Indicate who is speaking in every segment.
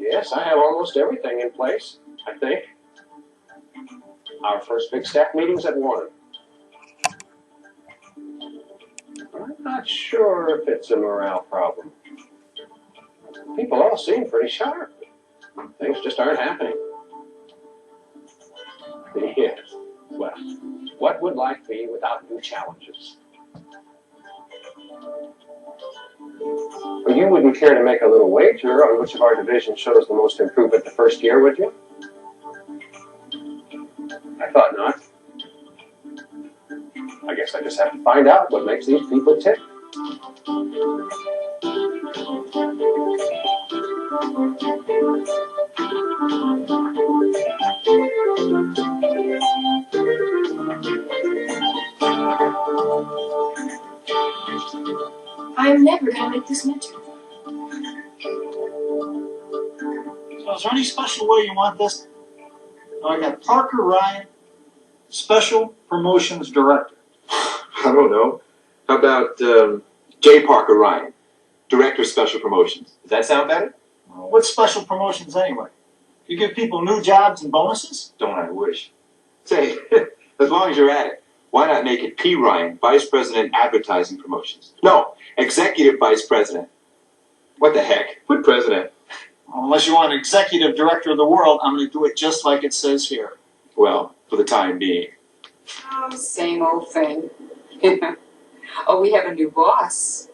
Speaker 1: Yes, I have almost everything in place, I think. Our first big staff meeting's at 1. I'm not sure if it's a morale problem. People all seem pretty sharp. Things just aren't happening. Yes. Well, what would life be without new challenges? Well, you wouldn't care to make a little wager on which of our divisions shows the most improvement the first year, would you? I thought not. I guess I just have to find out what makes these people tick.
Speaker 2: I'm never going to make this midterm.
Speaker 3: So is there any special way you want this? I got Parker Ryan, Special Promotions Director.
Speaker 4: I don't know. How about J. Parker Ryan, Director of Special Promotions? Does that sound better?
Speaker 3: Well, what's special promotions anyway? You give people new jobs and bonuses?
Speaker 4: Don't I wish? Say, as long as you're at it, why not make it P. Ryan, Vice President Advertising Promotions? No, Executive Vice President. What the heck? Put President.
Speaker 3: Well, unless you want Executive Director of the World, I'm going to do it just like it says here.
Speaker 4: Well, for the time being.
Speaker 5: Oh, same old thing. Oh, we have a new boss.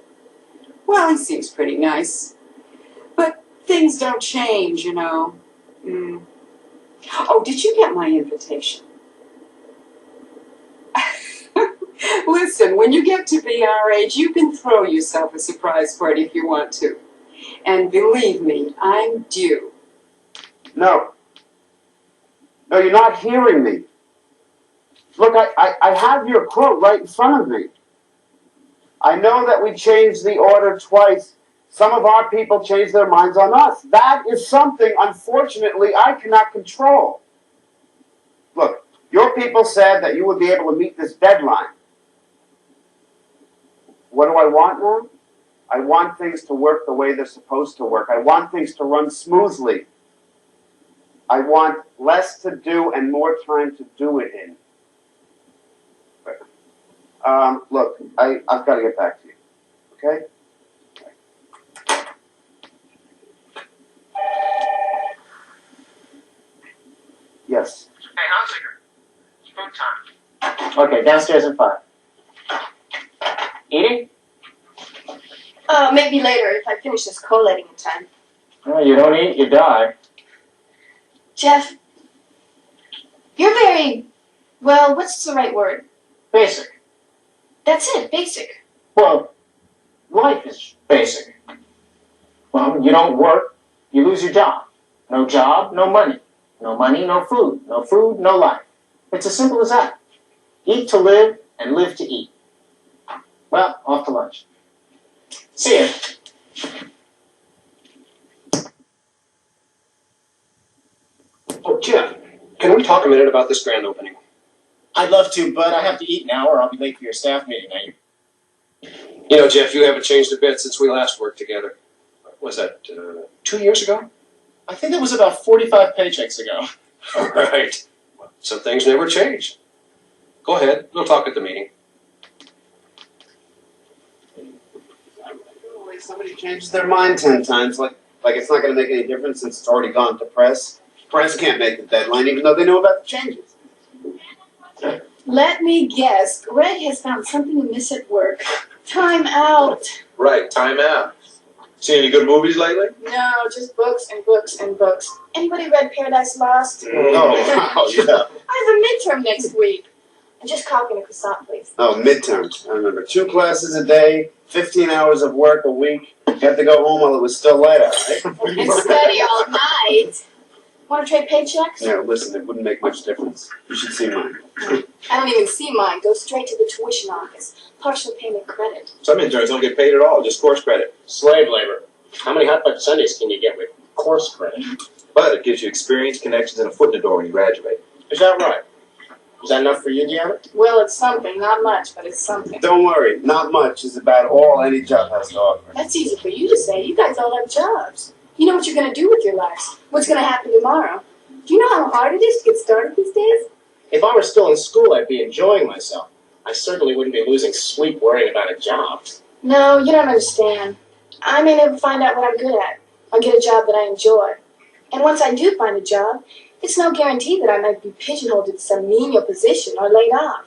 Speaker 5: Well, he seems pretty nice. But things don't change, you know. Oh, did you get my invitation? Listen, when you get to be our age, you can throw yourself a surprise party if you want to. And believe me, I'm due.
Speaker 6: No. No, you're not hearing me. Look, I have your quote right in front of me. I know that we changed the order twice. Some of our people changed their minds on us. That is something, unfortunately, I cannot control. Look, your people said that you would be able to meet this deadline. What do I want now? I want things to work the way they're supposed to work. I want things to run smoothly. I want less to do and more time to do it in. Look, I've got to get back to you, okay? Yes.
Speaker 1: Hey, Hunziker. It's food time.
Speaker 7: Okay, downstairs in 5. Eating?
Speaker 2: Maybe later if I finish this collating in time.
Speaker 7: Well, you don't eat, you die.
Speaker 2: Jeff, you're very, well, what's the right word?
Speaker 7: Basic.
Speaker 2: That's it, basic.
Speaker 7: Well, life is basic. Well, you don't work, you lose your job. No job, no money. No money, no food. No food, no life. It's as simple as that. Eat to live and live to eat. Well, off to lunch. See ya.
Speaker 1: Oh, Jeff, can we talk a minute about this grand opening?
Speaker 7: I'd love to, but I have to eat now or I'll be late for your staff meeting.
Speaker 1: You know, Jeff, you haven't changed a bit since we last worked together. Was that 2 years ago?
Speaker 7: I think it was about 45 paychecks ago.
Speaker 1: All right. Well, some things never change. Go ahead. We'll talk at the meeting.
Speaker 6: Somebody changes their mind 10 times, like it's not going to make any difference since it's already gone to press. Press can't make the deadline even though they know about the changes.
Speaker 2: Let me guess, Greg has found something amiss at work. Time out.
Speaker 4: Right, time out. Seen any good movies lately?
Speaker 2: No, just books and books and books. Anybody read Paradise Lost?
Speaker 6: Oh, yeah.
Speaker 2: I have a midterm next week. I'm just copying a croissant, please.
Speaker 6: Oh, midterms. I remember 2 classes a day, 15 hours of work a week. You have to go home while it was still light out, right?
Speaker 2: And study all night. Want to trade paychecks?
Speaker 6: Yeah, listen, it wouldn't make much difference. You should see mine.
Speaker 2: I don't even see mine. Go straight to the tuition office. Partial payment credit.
Speaker 4: Some interns don't get paid at all, just course credit.
Speaker 7: Slave labor. How many hot button Sundays can you get with course credit?
Speaker 4: But it gives you experience, connections, and a foot in the door when you graduate.
Speaker 7: Is that right? Is that enough for you, Deanna?
Speaker 2: Well, it's something, not much, but it's something.
Speaker 6: Don't worry, not much is about all any job has to offer.
Speaker 2: That's easy for you to say. You guys all have jobs. You know what you're going to do with your lives. What's going to happen tomorrow. Do you know how hard it is to get started these days?
Speaker 7: If I were still in school, I'd be enjoying myself. I certainly wouldn't be losing sleep worrying about a job.
Speaker 2: No, you don't understand. I may never find out what I'm good at. I'll get a job that I enjoy. And once I do find a job, it's no guarantee that I might be pigeonholed into some menial position or laid off.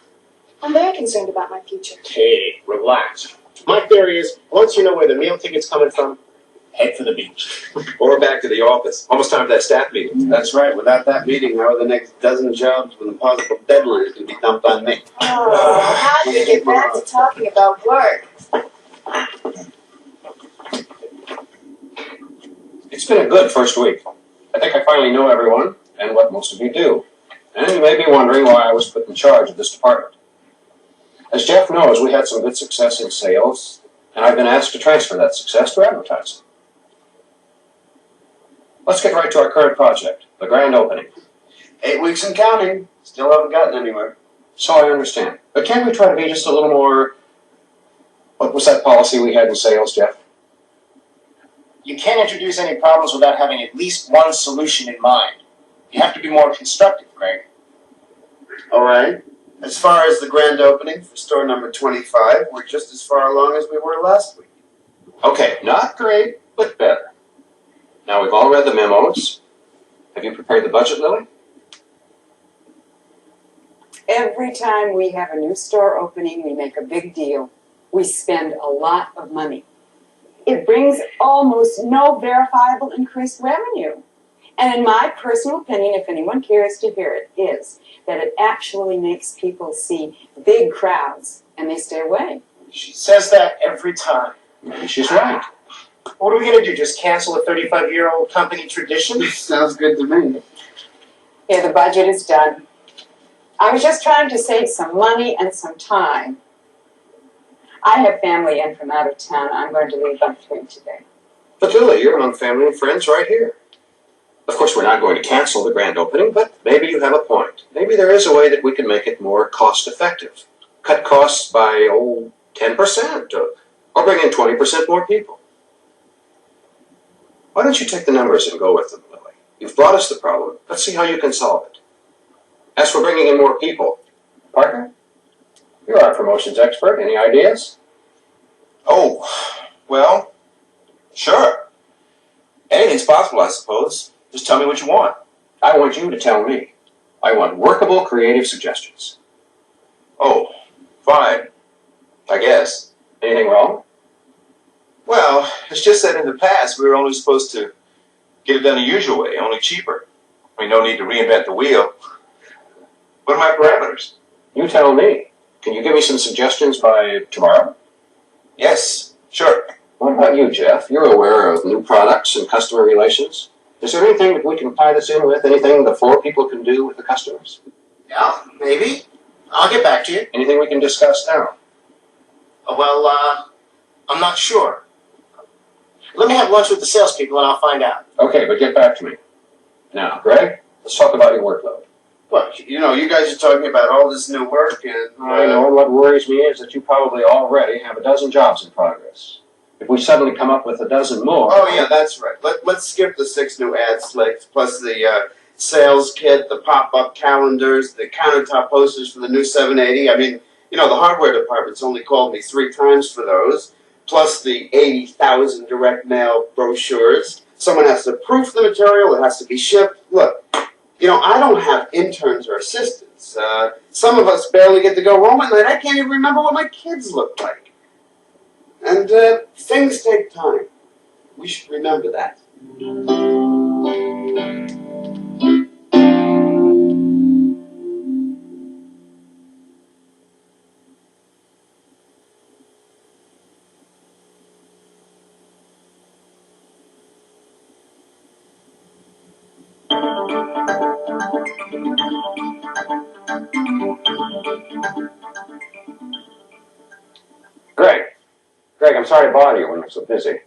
Speaker 2: I'm very concerned about my future.
Speaker 7: Hey, relax. My theory is, once you know where the meal ticket's coming from, head for the beach.
Speaker 4: Or back to the office. Almost time for that staff meeting.
Speaker 6: That's right, without that meeting, how are the next dozen jobs with impossible deadlines going to be dumped on me?
Speaker 2: Oh, how do we get back to talking about work?
Speaker 1: It's been a good first week. I think I finally know everyone and what most of you do. And you may be wondering why I was put in charge of this department. As Jeff knows, we had some good success in sales, and I've been asked to transfer that success to advertising. Let's get right to our current project, the grand opening.
Speaker 6: 8 weeks and counting. Still haven't gotten anywhere.
Speaker 1: So I understand. But can't we try to be just a little more... What was that policy we had in sales, Jeff?
Speaker 7: You can't introduce any problems without having at least one solution in mind. You have to be more constructive, Greg.
Speaker 6: All right. As far as the grand opening for store number 25, we're just as far along as we were last week.
Speaker 1: Okay, not great, but better. Now, we've all read the memos. Have you prepared the budget, Lily?
Speaker 5: Every time we have a new store opening, we make a big deal. We spend a lot of money. It brings almost no verifiable increased revenue. And in my personal opinion, if anyone cares to hear it, is that it actually makes people see big crowds and they stay away.
Speaker 7: She says that every time.
Speaker 1: Maybe she's right.
Speaker 7: What are we going to do, just cancel a 35-year-old company tradition?
Speaker 6: Sounds good to me.
Speaker 5: Yeah, the budget is done. I was just trying to save some money and some time. I have family in from out of town. I'm going to leave by 3 today.
Speaker 1: But Lily, you're among family and friends right here. Of course, we're not going to cancel the grand opening, but maybe you have a point. Maybe there is a way that we can make it more cost-effective. Cut costs by, 10%, or bring in 20% more people. Why don't you take the numbers and go with them, Lily? You've brought us the problem. Let's see how you can solve it. As for bringing in more people, Parker, you're our promotions expert. Any ideas?
Speaker 4: Oh, well, sure. Anything's possible, I suppose. Just tell me what you want.
Speaker 1: I want you to tell me. I want workable, creative suggestions.
Speaker 4: Oh, fine. I guess.
Speaker 1: Anything wrong?
Speaker 4: Well, it's just that in the past we were only supposed to get it done the usual way, only cheaper. I mean, no need to reinvent the wheel. What are my parameters?
Speaker 1: You tell me. Can you give me some suggestions by tomorrow?
Speaker 4: Yes, sure.
Speaker 1: What about you, Jeff? You're aware of new products and customer relations. Is there anything that we can tie this in with? Anything the 4 people can do with the customers?
Speaker 7: Yeah, maybe. I'll get back to you.
Speaker 1: Anything we can discuss now?
Speaker 7: Well, I'm not sure. Let me have lunch with the salespeople and I'll find out.
Speaker 1: Okay, but get back to me. Now, Greg, let's talk about your workload.
Speaker 6: Look, you guys are talking about all this new work and...
Speaker 1: I know, and what worries me is that you probably already have a dozen jobs in progress. If we suddenly come up with a dozen more...
Speaker 6: Oh, yeah, that's right. Let's skip the 6 new ad slicks, plus the sales kit, the pop-up calendars, the countertop posters for the new 780. I mean, the hardware department's only called me 3 times for those, plus the 80,000 direct mail brochures. Someone has to proof the material. It has to be shipped. Look, I don't have interns or assistants. Some of us barely get to go home at night. I can't even remember what my kids look like. And things take time. We should remember that.
Speaker 1: Greg, I'm sorry to bother you when you're so busy.